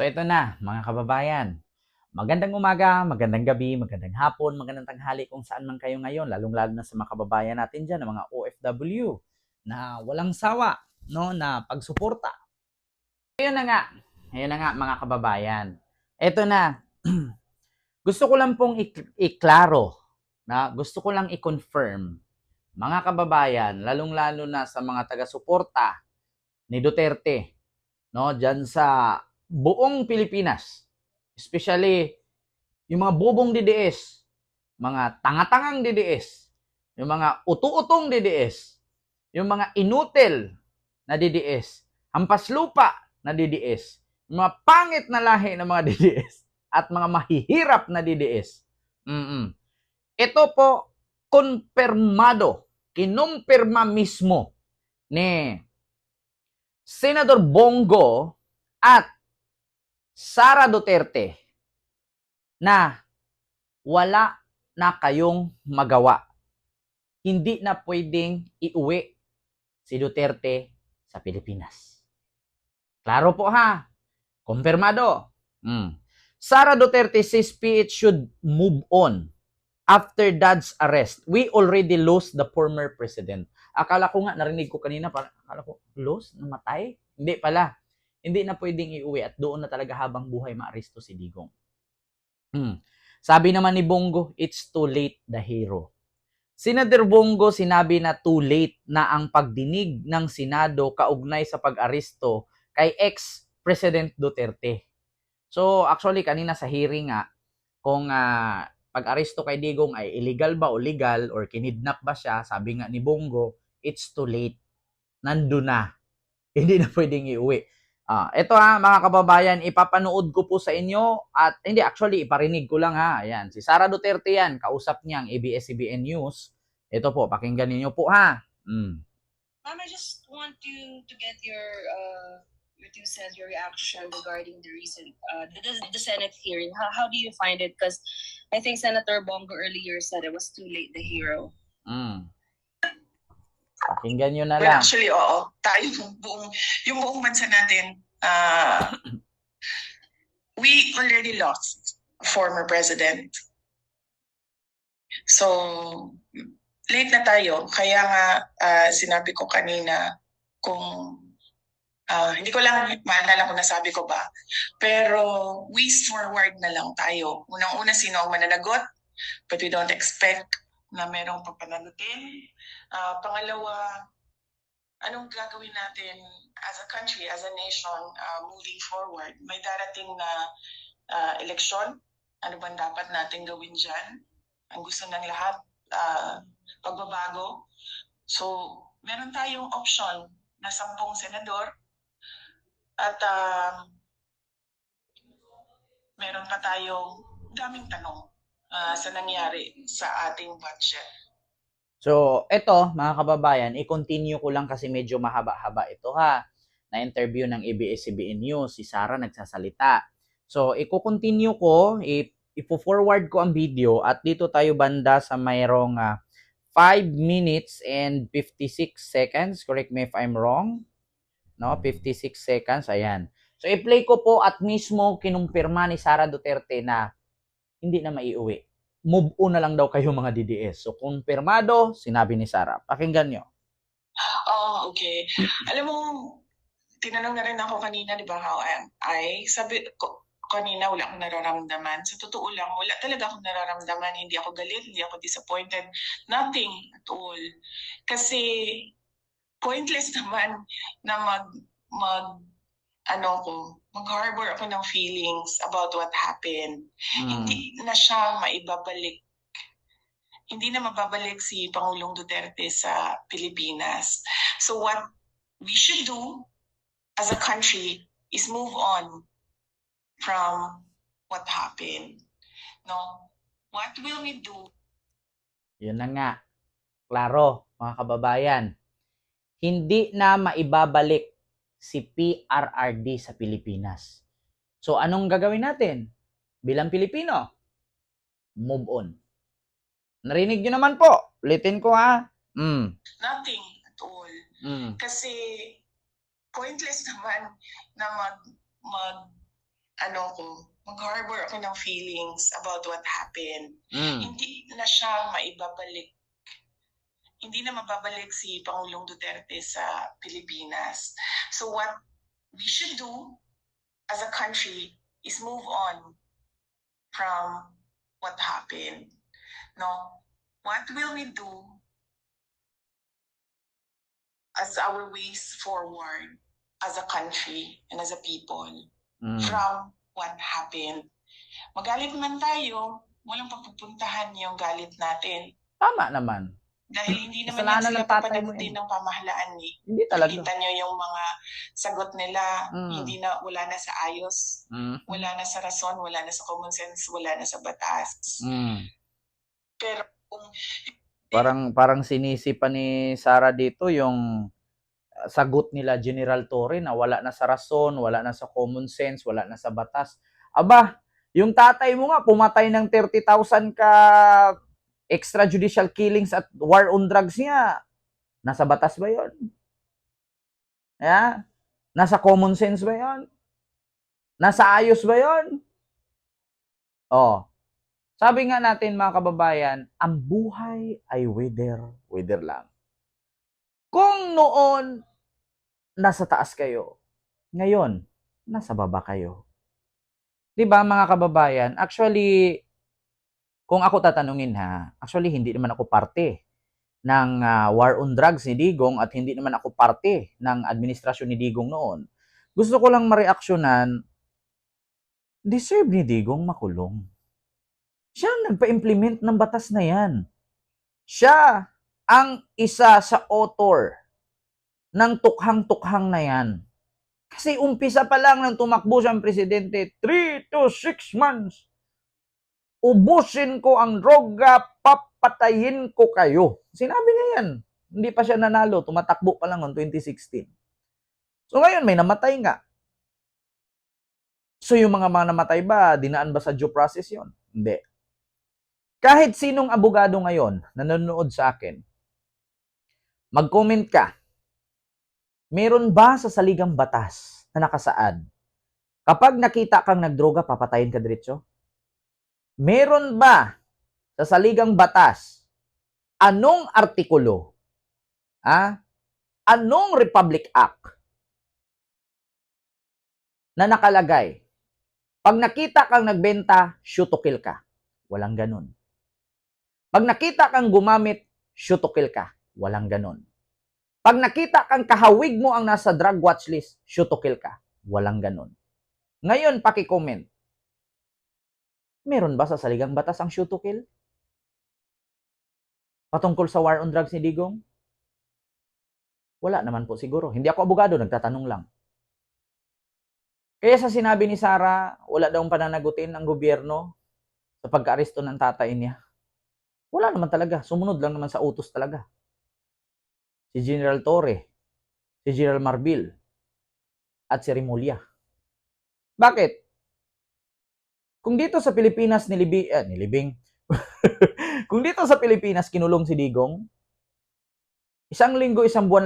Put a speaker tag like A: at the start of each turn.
A: So ito na, mga kababayan. Magandang umaga, magandang gabi, magandang hapon, magandang tanghali kung saan man kayo ngayon, lalong-lalo na sa mga kababayan natin dyan, mga OFW na walang sawa, no, na pagsuporta. Ayun na nga mga kababayan. Ito na, gusto ko lang pong iklaro, na gusto ko lang i-confirm, mga kababayan, lalong-lalo na sa mga taga-suporta ni Duterte, no, dyan sa buong Pilipinas, especially yung mga bobong DDS, mga tanga-tangang DDS, yung mga utu-utong DDS, yung mga inutil na DDS, hampas lupa na DDS, yung mga pangit na lahi ng mga DDS, at mga mahihirap na DDS. Ito po, konfirmado, kinumpirma mismo ni Senador Bongo at Sara Duterte na wala na kayong magawa. Hindi na pwedeng iuwi si Duterte sa Pilipinas. Klaro po ha. Kumpirmado. Sara Duterte says PH should move on after Dad's arrest. We already lost the former president. Akala ko nga, narinig ko kanina, akala ko, lost? Namatay? Hindi pala. Hindi na pwedeng iuwi at doon na talaga habang buhay maaresto si Digong. Sabi naman ni Bongo, it's too late, the hero. Senator Bongo sinabi na too late na ang pagdinig ng Senado kaugnay sa pag-aresto kay ex-President Duterte. So actually kanina sa hearing nga, kung pag-aresto kay Digong ay illegal ba o legal or kinidnap ba siya, sabi nga ni Bongo, it's too late. Nandun na. Hindi na pwedeng iuwi. Ito mga kababayan, ipapanood ko po sa inyo at hindi actually iparinig ko lang ha. Ayan, si Sara Duterte yan, kausap niya ang ABS-CBN News. Ito po, pakinggan niyo po ha.
B: Ma'am, I just want you to get your 2 cents, your reaction regarding the recent the Senate hearing. How do you find it? Because I think Senator Bongo earlier said it was too late, the hero.
A: Pakinggan nyo na
C: Well,
A: lang.
C: actually, oo. Tayo, yung buong bansa natin, we already lost a former president. So, late na tayo. Kaya nga, sinabi ko kanina, kung hindi ko lang maalala kung nasabi ko ba, pero ways forward na lang tayo. Unang-una, sino ang mananagot? But we don't expect na merong papanagutin. Pangalawa, anong gagawin natin as a country, as a nation, moving forward? May darating na eleksyon. Ano bang dapat natin gawin dyan? Ang gusto ng lahat, pagbabago. So, meron tayong option na 10 senador at meron pa tayong daming tanong sa nangyari sa ating budget.
A: So, ito, mga kababayan, i-continue ko lang kasi medyo mahaba-haba ito ha. Na-interview ng ABS-CBN News, si Sara nagsasalita. So, i-continue ko, ipo-forward ko ang video at dito tayo banda sa mayroong 5 minutes and 56 seconds. Correct me if I'm wrong. No, 56 seconds, ayan. So, i-play ko po at mismo kinumpirma ni Sara Duterte na hindi na maiuwi. Move on na lang daw kayo mga DDS. So, kumpirmado, sinabi ni Sara. Pakinggan nyo.
C: Okay. Alam mo, tinanong na rin ako kanina, di ba, how I sabi ko, kanina wala akong nararamdaman. Sa totoo lang, wala talaga akong nararamdaman. Hindi ako galit, hindi ako disappointed. Nothing at all. Kasi, pointless naman na mag-harbor ako ng feelings about what happened. Hindi na siya maibabalik. Hindi na mababalik si Pangulong Duterte sa Pilipinas. So what we should do as a country is move on from what happened. No? What will we do?
A: Yun na nga. Klaro, mga kababayan. Hindi na maibabalik si PRRD sa Pilipinas. So, anong gagawin natin? Bilang Pilipino, move on. Narinig nyo naman po. Ulitin ko ha.
C: Nothing at all. Kasi pointless naman na mag-harbor ako ng feelings about what happened.
A: Mm.
C: Hindi na siya maibabalik. Hindi na mababalik si Pangulong Duterte sa Pilipinas. So what we should do as a country is move on from what happened. No? What will we do as our ways forward as a country and as a people
A: Mm.
C: from what happened? Magalit man tayo, walang papupuntahan yung galit natin.
A: Tama naman.
C: Dahil hindi naman
A: Kasalanan
C: yan sila
A: ng tatay mo
C: papanagutin
A: yan.
C: ng pamahalaan eh.
A: Hindi talaga.
C: Nakita nyo yung mga sagot nila, wala na sa ayos,
A: Mm.
C: wala na sa rason, wala na sa common sense, wala na sa batas.
A: Mm.
C: Pero kung
A: Parang sinisi pa ni Sara dito yung sagot nila General Torre na wala na sa rason, wala na sa common sense, wala na sa batas. Aba, yung tatay mo nga pumatay ng 30,000 ka extrajudicial killings at war on drugs niya. Nasa batas ba 'yon? Yeah? Nasa common sense ba 'yon? Nasa ayos ba 'yon? Oh. Sabi nga natin mga kababayan, ang buhay ay wither lang. Kung noon nasa taas kayo, ngayon nasa baba kayo. 'Di ba mga kababayan? Actually, kung ako tatanungin actually hindi naman ako parte ng war on drugs ni Digong at hindi naman ako parte ng administrasyon ni Digong noon. Gusto ko lang mareaksyonan, deserve ni Digong makulong. Siya ang nagpa-implement ng batas na yan. Siya ang isa sa author ng tukhang-tukhang na yan. Kasi umpisa pa lang nang tumakbo siyang presidente, 3 to 6 months. Ubusin ko ang droga, papatayin ko kayo. Sinabi niya yan. Hindi pa siya nanalo, tumatakbo pa lang noong 2016. So ngayon, may namatay nga. So yung mga namatay ba, dinaan ba sa due process yon? Hindi. Kahit sinong abogado ngayon na nanonood sa akin, mag-comment ka, meron ba sa saligang batas na nakasaad, kapag nakita kang nagdroga, papatayin ka diretso? Meron ba sa saligang batas, anong artikulo, anong Republic Act na nakalagay, pag nakita kang nagbenta, shoot to kill ka? Walang ganun. Pag nakita kang gumamit, shoot to kill ka? Walang ganun. Pag nakita kang kahawig mo ang nasa drug watch list, shoot to kill ka? Walang ganun. Ngayon, paki-comment. Meron ba sa saligang batas ang shoot to kill? Patungkol sa war on drugs ni Digong? Wala naman po siguro. Hindi ako abogado, nagtatanong lang. Kaya sa sinabi ni Sara, wala daw pananagutin ang gobyerno sa pagka-aresto ng tatay niya. Wala naman talaga. Sumunod lang naman sa utos talaga. Si General Torre, si General Marbil, at si Remulla. Bakit? Kung dito sa Pilipinas nilibing, kung dito sa Pilipinas kinulong si Digong, 1 linggo, 1 buwan